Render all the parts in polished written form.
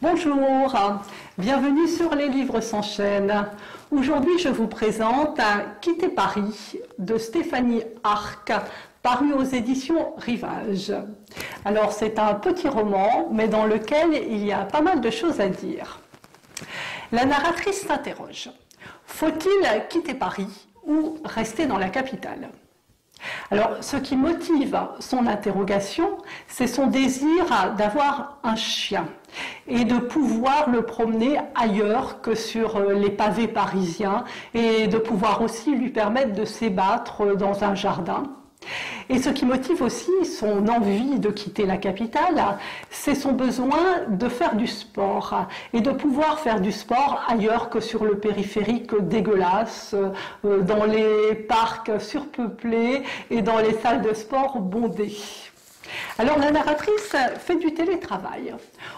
Bonjour, bienvenue sur Les Livres s'enchaînent. Aujourd'hui, je vous présente Quitter Paris de Stéphanie Arck, paru aux éditions Rivage. Alors, c'est un petit roman, mais dans lequel il y a pas mal de choses à dire. La narratrice s'interroge. Faut-il quitter Paris ou rester dans la capitale ? Alors, ce qui motive son interrogation, c'est son désir d'avoir un chien et de pouvoir le promener ailleurs que sur les pavés parisiens et de pouvoir aussi lui permettre de s'ébattre dans un jardin. Et ce qui motive aussi son envie de quitter la capitale, c'est son besoin de faire du sport et de pouvoir faire du sport ailleurs que sur le périphérique dégueulasse, dans les parcs surpeuplés et dans les salles de sport bondées. Alors la narratrice fait du télétravail,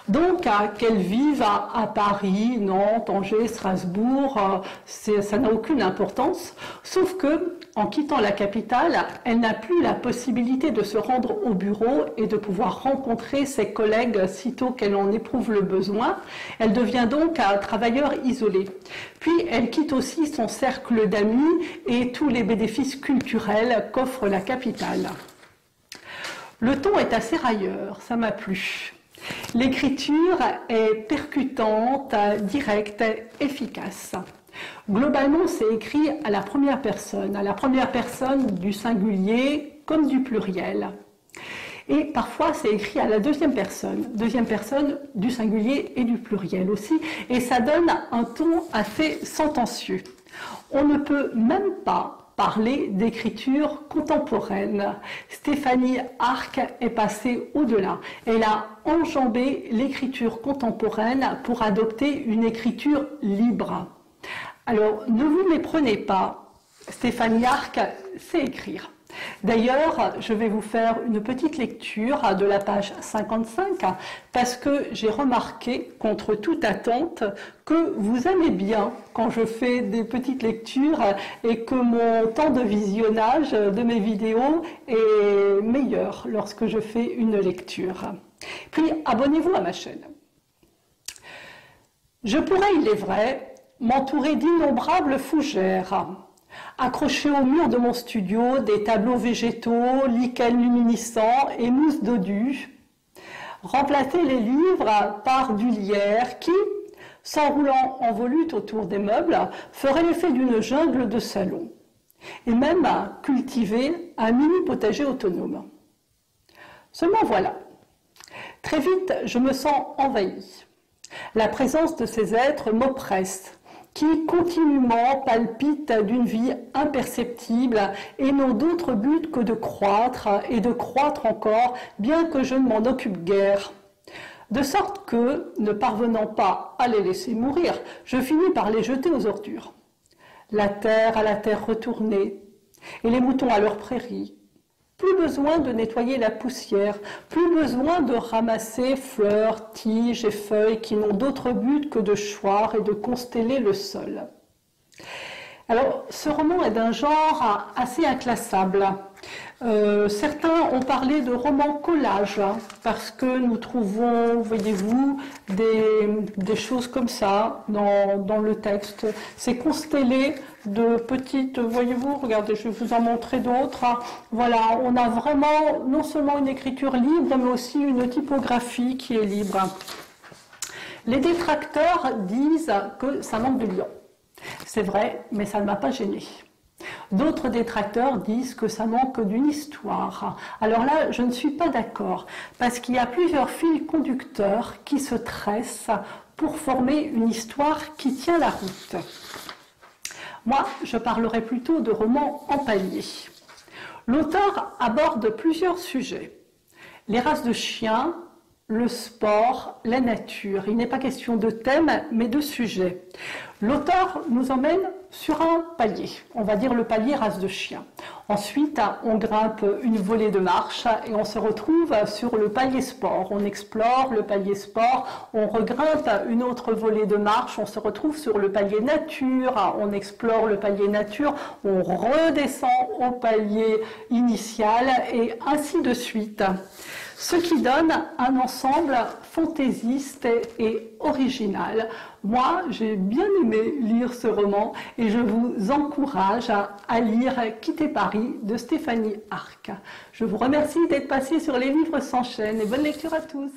donc qu'elle vive à Paris, Nantes, Angers, Strasbourg, ça n'a aucune importance, sauf que en quittant la capitale, elle n'a plus la possibilité de se rendre au bureau et de pouvoir rencontrer ses collègues sitôt qu'elle en éprouve le besoin. Elle devient donc un travailleur isolé. Puis elle quitte aussi son cercle d'amis et tous les bénéfices culturels qu'offre la capitale. Le ton est assez railleur, ça m'a plu. L'écriture est percutante, directe, efficace. Globalement, c'est écrit à la première personne du singulier comme du pluriel. Et parfois, c'est écrit à la deuxième personne du singulier et du pluriel aussi, et ça donne un ton assez sentencieux. On ne peut même pas parler d'écriture contemporaine. Stéphanie Arck est passée au-delà. Elle a enjambé l'écriture contemporaine pour adopter une écriture libre. Alors, ne vous méprenez pas, Stéphanie Arck sait écrire. D'ailleurs, je vais vous faire une petite lecture de la page 55 parce que j'ai remarqué, contre toute attente, que vous aimez bien quand je fais des petites lectures et que mon temps de visionnage de mes vidéos est meilleur lorsque je fais une lecture. Puis, abonnez-vous à ma chaîne. Je pourrais, il est vrai, m'entourer d'innombrables fougères, accrocher au mur de mon studio des tableaux végétaux, lichens luminescents et mousse dodu, remplacer les livres par du lierre qui, s'enroulant en volute autour des meubles, ferait l'effet d'une jungle de salon, et même cultiver un mini potager autonome. Seulement voilà, très vite je me sens envahie. La présence de ces êtres m'oppresse, qui continuellement palpitent d'une vie imperceptible et n'ont d'autre but que de croître et de croître encore, bien que je ne m'en occupe guère. De sorte que, ne parvenant pas à les laisser mourir, je finis par les jeter aux ordures. La terre à la terre retournée, et les moutons à leurs prairies. Plus besoin de nettoyer la poussière, plus besoin de ramasser fleurs, tiges et feuilles qui n'ont d'autre but que de choir et de consteller le sol. Alors, ce roman est d'un genre assez inclassable. Certains ont parlé de roman collage, parce que nous trouvons, voyez-vous, des choses comme ça dans le texte. C'est constellé de petites, voyez-vous, regardez, je vais vous en montrer d'autres. Voilà, on a vraiment non seulement une écriture libre, mais aussi une typographie qui est libre. Les détracteurs disent que ça manque de lion. C'est vrai, mais ça ne m'a pas gênée. D'autres détracteurs disent que ça manque d'une histoire. Alors là, je ne suis pas d'accord, parce qu'il y a plusieurs fils conducteurs qui se tressent pour former une histoire qui tient la route. Moi, je parlerai plutôt de romans en palier. L'auteur aborde plusieurs sujets. Les races de chiens, le sport, la nature. Il n'est pas question de thème, mais de sujet. L'auteur nous emmène sur un palier, on va dire le palier race de chien. Ensuite, on grimpe une volée de marche et on se retrouve sur le palier sport. On explore le palier sport, on regrimpe une autre volée de marche, on se retrouve sur le palier nature, on explore le palier nature, on redescend au palier initial et ainsi de suite. Ce qui donne un ensemble fantaisiste et original. Moi, j'ai bien aimé lire ce roman et je vous encourage à lire Quitter Paris de Stéphanie Arck. Je vous remercie d'être passé sur Les Livres s'enchaînent et bonne lecture à tous.